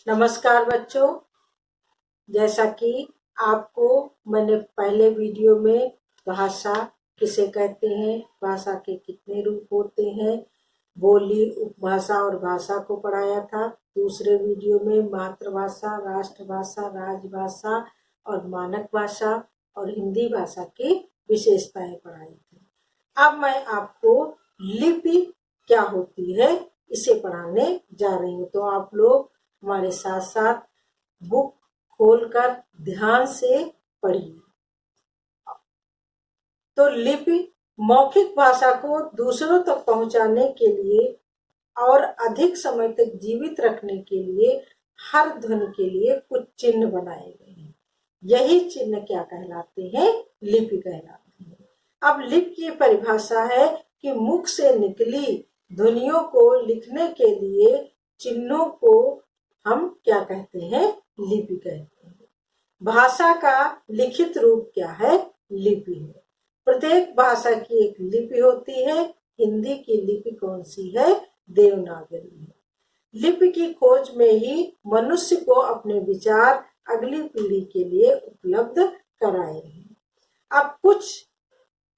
नमस्कार बच्चों, जैसा कि आपको मैंने पहले वीडियो में भाषा किसे कहते हैं, भाषा के कितने रूप होते हैं, बोली, उपभाषा और भाषा को पढ़ाया था। दूसरे वीडियो में मातृभाषा, राष्ट्रभाषा, राजभाषा और मानक भाषा और हिंदी भाषा की विशेषताएं पढ़ाई थी। अब मैं आपको लिपि क्या होती है इसे पढ़ाने जा रही हूँ, तो आप लोग हमारे साथ साथ बुक खोलकर ध्यान से पढ़िए। तो लिपि मौखिक भाषा को दूसरों तक पहुंचाने के लिए और अधिक समय तक जीवित रखने के लिए हर ध्वनि के लिए कुछ चिन्ह बनाए गए हैं। यही चिन्ह क्या कहलाते हैं? लिपि कहलाते हैं। अब लिपि की परिभाषा है कि मुख से निकली ध्वनियों को लिखने के लिए चिन्हों को हम क्या कहते हैं? लिपि कहते हैं। भाषा का लिखित रूप क्या है? लिपि है। प्रत्येक भाषा की एक लिपि होती है। हिंदी की लिपि कौन सी है? देवनागरी है। लिपि की खोज में ही मनुष्य को अपने विचार अगली पीढ़ी के लिए उपलब्ध कराए हैं। अब कुछ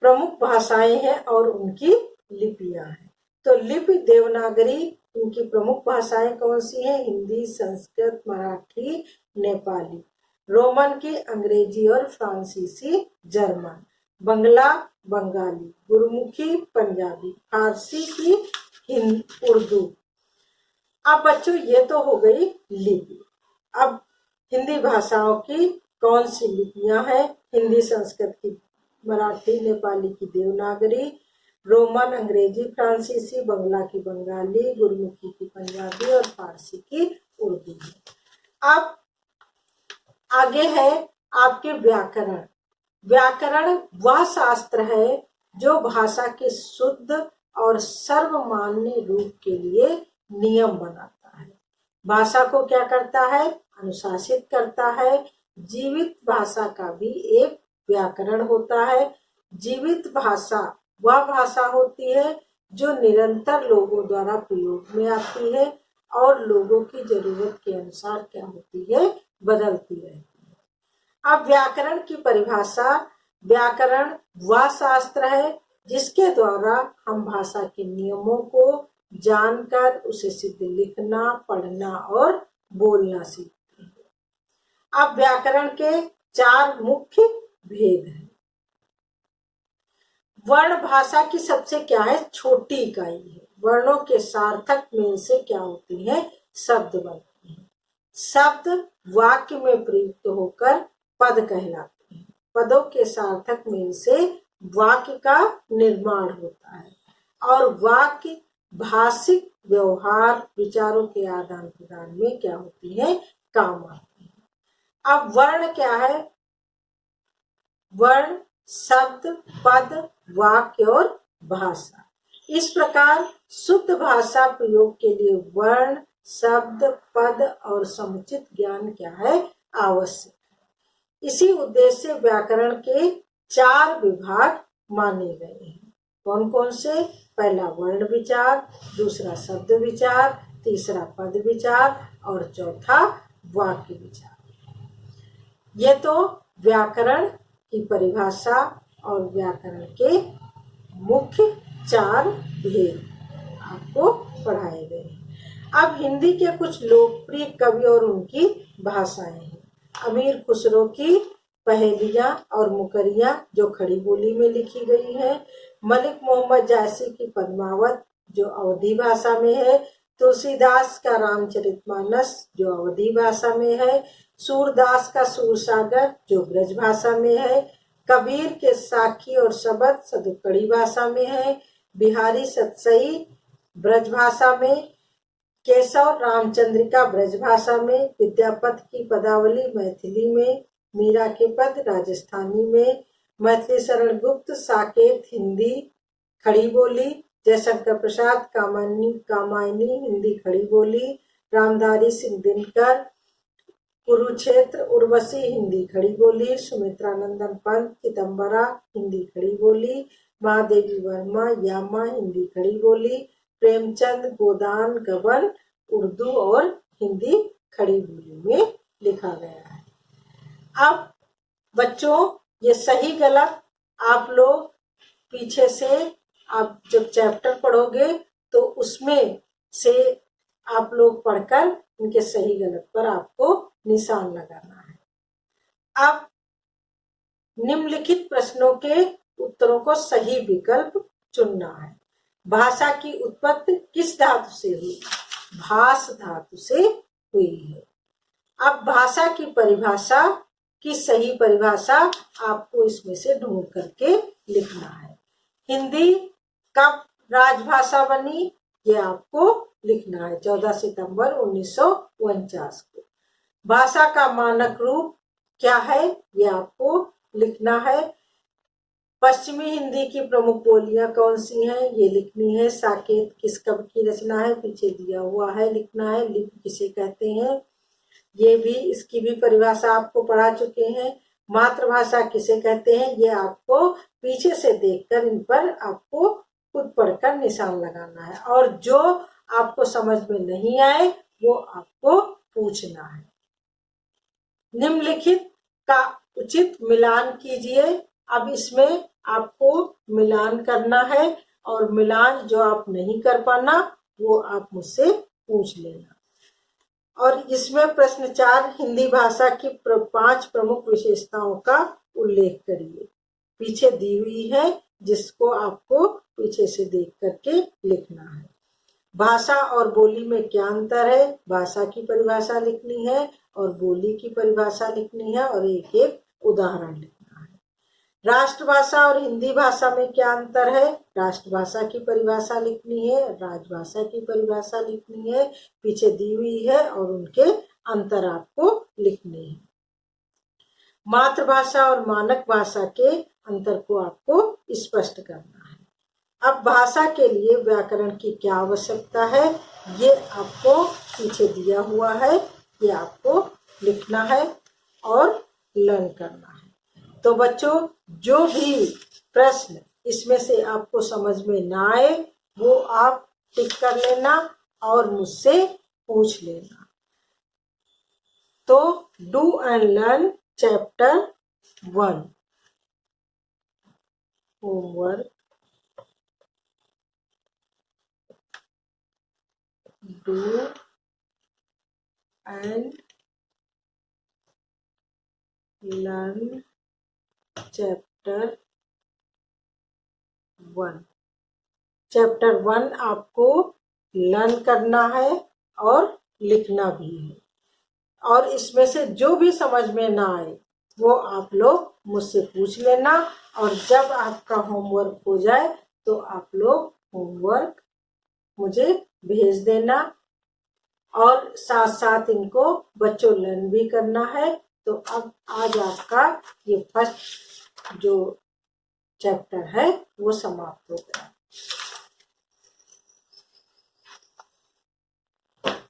प्रमुख भाषाएं हैं और उनकी लिपियां हैं। तो लिपि देवनागरी, उनकी प्रमुख भाषाएं कौन सी हैं? हिंदी, संस्कृत, मराठी, नेपाली। रोमन की अंग्रेजी और फ्रांसीसी, जर्मन। बंगला बंगाली, गुरमुखी पंजाबी, फारसी की उर्दू। अब बच्चों ये तो हो गई लिपि। अब हिंदी भाषाओं की कौन सी लिपियां हैं? हिंदी, संस्कृत की मराठी, नेपाली की देवनागरी, रोमन अंग्रेजी फ्रांसीसी, बंगला की बंगाली, गुरमुखी की पंजाबी और फारसी की उर्दू। अब आगे है आपके व्याकरण। व्याकरण वह शास्त्र है जो भाषा के शुद्ध और सर्वमान्य रूप के लिए नियम बनाता है। भाषा को क्या करता है? अनुशासित करता है। जीवित भाषा का भी एक व्याकरण होता है। जीवित भाषा वह भाषा होती है जो निरंतर लोगों द्वारा प्रयोग में आती है और लोगों की जरूरत के अनुसार क्या होती है? बदलती रहती है। अब व्याकरण की परिभाषा। व्याकरण वह शास्त्र है जिसके द्वारा हम भाषा के नियमों को जानकर उसे सिद्ध लिखना, पढ़ना और बोलना सीखते हैं। अब व्याकरण के 4 मुख्य भेद हैं। वर्ण भाषा की सबसे क्या है? छोटी इकाई है। वर्णों के सार्थक मेल से क्या होती है? शब्द बनते हैं। शब्द वाक्य में प्रयुक्त होकर पद कहलाते हैं। पदों के सार्थक मेल से वाक्य का निर्माण होता है और वाक्य भाषिक व्यवहार, विचारों के आदान प्रदान में क्या होती है? काम आती है। अब वर्ण क्या है? वर्ण शब्द, पद, वाक्य और भाषा। इस प्रकार शुद्ध भाषा प्रयोग के लिए वर्ण, शब्द, पद और समुचित ज्ञान क्या है? आवश्यक है। इसी उद्देश्य से व्याकरण के 4 विभाग माने गए हैं। कौन कौन से? पहला वर्ण विचार, दूसरा शब्द विचार, तीसरा पद विचार और चौथा वाक्य विचार। ये तो व्याकरण की परिभाषा और व्याकरण के मुख्य 4 भेद आपको पढ़ाए गए हैं। अब हिंदी के कुछ लोकप्रिय कवि और उनकी भाषाएं हैं। अमीर खुसरो की पहेलियां और मुकरियां जो खड़ी बोली में लिखी गई है। मलिक मोहम्मद जायसी की पद्मावत जो अवधी भाषा में है। तुलसीदास का रामचरितमानस जो अवधी भाषा में है। सूरदास का सूरसागर जो ब्रज भाषा में है। कबीर के साखी और शबद सदुकड़ी भाषा में है। बिहारी सतसई ब्रज भाषा में। केशव रामचंद्रिका ब्रज भाषा में। विद्यापति की पदावली मैथिली में। मीरा के पद राजस्थानी में। मैथिली शरण गुप्त साकेत हिंदी खड़ी बोली। जयशंकर प्रसाद कामायनी हिंदी खड़ी बोली। रामधारी सिंह दिनकर कुरुक्षेत्र उर्वशी हिंदी खड़ी बोली। सुमित्रानंदन पंत चिदम्बरा हिंदी खड़ी बोली। महादेवी वर्मा यामा हिंदी खड़ी बोली। प्रेमचंद गोदान गबन उर्दू और हिंदी खड़ी बोली में लिखा गया है। अब बच्चों, ये सही गलत आप लोग पीछे से आप जब चैप्टर पढ़ोगे तो उसमें से आप लोग पढ़कर इनके सही गलत पर आपको निशान लगाना है। अब निम्नलिखित प्रश्नों के उत्तरों को सही विकल्प चुनना है। भाषा की उत्पत्ति किस धातु से हुई? भास धातु से हुई है। अब भाषा की परिभाषा की सही परिभाषा आपको इसमें से ढूंढ करके लिखना है। हिंदी कब राजभाषा बनी, ये आपको लिखना है 14 सितंबर 1949 को। भाषा का मानक रूप क्या है, ये आपको लिखना है। पश्चिमी हिंदी की प्रमुख बोलियां कौन सी हैं, ये लिखनी है। साकेत किस कवि की रचना है, पीछे दिया हुआ है, लिखना है। लिपि किसे कहते हैं, ये भी, इसकी भी परिभाषा आपको पढ़ा चुके हैं। मातृभाषा किसे कहते हैं, ये आपको पीछे से देखकर इन पर आपको खुद पढ़कर निशान लगाना है, और जो आपको समझ में नहीं आए वो आपको पूछना है। निम्नलिखित का उचित मिलान कीजिए। अब इसमें आपको मिलान करना है, और मिलान जो आप नहीं कर पाना वो आप मुझसे पूछ लेना। और इसमें प्रश्न 4, हिंदी भाषा की 5 प्रमुख विशेषताओं का उल्लेख करिए। पीछे दी हुई है, जिसको आपको पीछे से देख करके लिखना है। भाषा और बोली में क्या अंतर है, भाषा की परिभाषा लिखनी है और बोली की परिभाषा लिखनी है, और एक एक उदाहरण लिखना है। राष्ट्रभाषा और हिंदी भाषा में क्या अंतर है, राष्ट्रभाषा की परिभाषा लिखनी है, राजभाषा की परिभाषा लिखनी है, पीछे दी हुई है, और उनके अंतर आपको लिखने हैं। मातृभाषा और मानक भाषा के अंतर को आपको स्पष्ट करना है। अब भाषा के लिए व्याकरण की क्या आवश्यकता है, ये आपको पीछे दिया हुआ है, ये आपको लिखना है और लर्न करना है। तो बच्चों, जो भी प्रश्न इसमें से आपको समझ में ना आए वो आप टिक कर लेना और मुझसे पूछ लेना। तो do and learn chapter 1 homework, do and learn chapter 1। Chapter 1 आपको लर्न करना है और लिखना भी है, और इसमें से जो भी समझ में ना आए वो आप लोग मुझसे पूछ लेना, और जब आपका होमवर्क हो जाए तो आप लोग होमवर्क मुझे भेज देना, और साथ साथ इनको बच्चों लर्न भी करना है। तो अब आज आपका ये फर्स्ट जो चैप्टर है वो समाप्त हो गया।